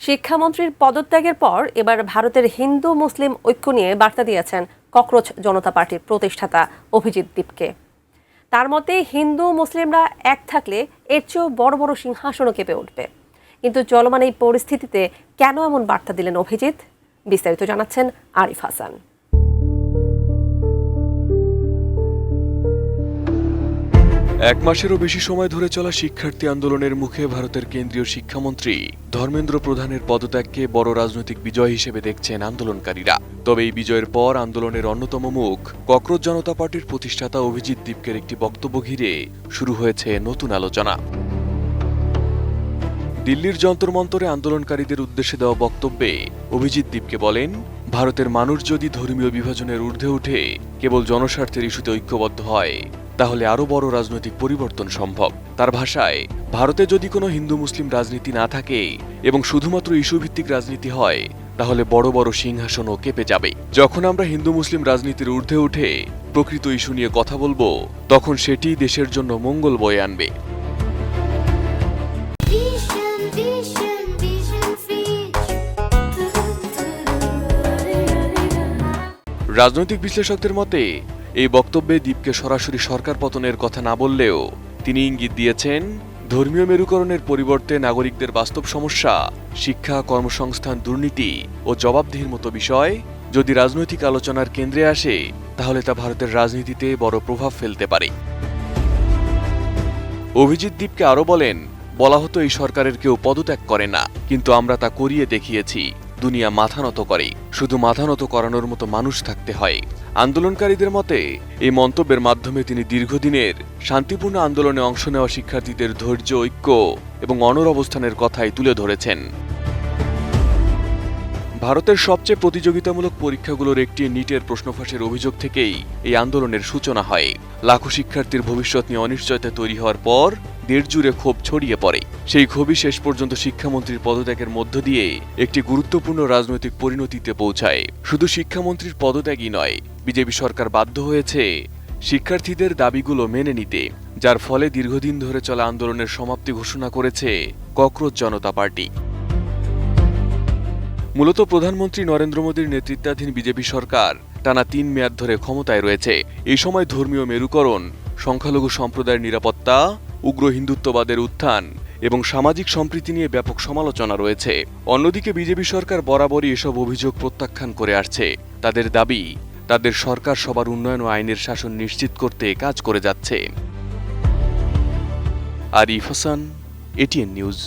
শিক্ষামন্ত্রীর পদত্যাগের পর এবার ভারতের হিন্দু মুসলিম ঐক্য নিয়ে বার্তা দিয়েছেন ককরোচ জনতা পার্টির প্রতিষ্ঠাতা অভিজিৎ দীপকে। তার মতে হিন্দু মুসলিমরা এক থাকলে এর চেয়েও বড় বড় সিংহাসনও কেঁপে উঠবে। কিন্তু চলমান এই পরিস্থিতিতে কেন এমন বার্তা দিলেন অভিজিৎ? বিস্তারিত জানাচ্ছেন আরিফ হাসান। এক মাসেরও বেশি সময় ধরে চলা শিক্ষার্থী আন্দোলনের মুখে ভারতের কেন্দ্রীয় শিক্ষামন্ত্রী ধর্মেন্দ্র প্রধানের পদত্যাগকে বড় রাজনৈতিক বিজয় হিসেবে দেখছেন আন্দোলনকারীরা। তবে এই বিজয়ের পর আন্দোলনের অন্যতম মুখ ককরোচ জনতা পার্টির প্রতিষ্ঠাতা অভিজিৎ দীপকের একটি বক্তব্য ঘিরে শুরু হয়েছে নতুন আলোচনা। দিল্লির যন্তর মন্তরে আন্দোলনকারীদের উদ্দেশ্যে দেওয়া বক্তব্যে অভিজিৎ দীপকে বলেন, ভারতের মানুষ যদি ধর্মীয় বিভাজনের ঊর্ধ্বে উঠে কেবল জনস্বার্থের ইস্যুতে ঐক্যবদ্ধ হয় তাহলে আরও বড় রাজনৈতিক পরিবর্তন সম্ভব। তার ভাষায়, ভারতে যদি কোনো হিন্দু মুসলিম রাজনীতি না থাকে এবং শুধুমাত্র ইস্যুভিত্তিক রাজনীতি হয় তাহলে বড় বড় সিংহাসনও কেঁপে যাবে। যখন আমরা হিন্দু মুসলিম রাজনীতির ঊর্ধ্বে উঠে প্রকৃত ইস্যু নিয়ে কথা বলবো তখন সেটি দেশের জন্য মঙ্গল বয়ে আনবে। রাজনৈতিক বিশ্লেষকদের মতে এই বক্তব্যে দীপকে সরাসরি সরকার পতনের কথা না বললেও তিনি ইঙ্গিত দিয়েছেন, ধর্মীয় মেরুকরণের পরিবর্তে নাগরিকদের বাস্তব সমস্যা, শিক্ষা, কর্মসংস্থান, দুর্নীতি ও জবাবদিহির মতো বিষয় যদি রাজনৈতিক আলোচনার কেন্দ্রে আসে তাহলে তা ভারতের রাজনীতিতে বড় প্রভাব ফেলতে পারে। অভিজিৎ দীপকে আরও বলেন, বলা হতো এই সরকারের কেউ পদত্যাগ করে না, কিন্তু আমরা তা করিয়ে দেখিয়েছি। দুনিয়া মাথা নত করে, শুধু মাথা নত করানোর মতো মানুষ থাকতে হয়। আন্দোলনকারীদের মতে এই মন্তব্যের মাধ্যমে তিনি দীর্ঘদিনের শান্তিপূর্ণ আন্দোলনে অংশ নেওয়া শিক্ষার্থীদের ধৈর্য, ঐক্য এবং অনড় অবস্থানের কথাই তুলে ধরেছেন। ভারতের সবচেয়ে প্রতিযোগিতামূলক পরীক্ষাগুলোর একটি নিটের প্রশ্ন ফাঁসের অভিযোগ থেকেই এই আন্দোলনের সূচনা হয়। লাখো শিক্ষার্থীর ভবিষ্যৎ নিয়ে অনিশ্চয়তা তৈরি হওয়ার পর দেশ জুড়ে ক্ষোভ ছড়িয়ে পড়ে। সেই ক্ষোভই শেষ পর্যন্ত শিক্ষামন্ত্রীর পদত্যাগের মধ্য দিয়ে একটি গুরুত্বপূর্ণ রাজনৈতিক পরিণতিতে পৌঁছায়। শুধু শিক্ষামন্ত্রীর পদত্যাগই নয়, বিজেপি সরকার বাধ্য হয়েছে শিক্ষার্থীদের দাবিগুলো মেনে নিতে, যার ফলে দীর্ঘদিন ধরে চলা আন্দোলনের সমাপ্তি ঘোষণা করেছে ককরোচ জনতা পার্টি। মূলত প্রধানমন্ত্রী নরেন্দ্র মোদীর নেতৃত্বাধীন বিজেপি সরকার টানা ৩ মেয়াদ ধরে ক্ষমতায় রয়েছে। এই সময় ধর্মীয় মেরুকরণ, সংখ্যালঘু সম্প্রদায়ের নিরাপত্তা, উগ্র হিন্দুত্ববাদের উত্থান এবং সামাজিক সম্প্রীতি নিয়ে ব্যাপক সমালোচনা রয়েছে। অন্যদিকে বিজেপি সরকার বরাবরই এসব অভিযোগ প্রত্যাখ্যান করে আসছে। তাদের দাবি, তাদের সরকার সবার উন্নয়ন ও আইনের শাসন নিশ্চিত করতে কাজ করে যাচ্ছে। Arif Hasan, ATN news.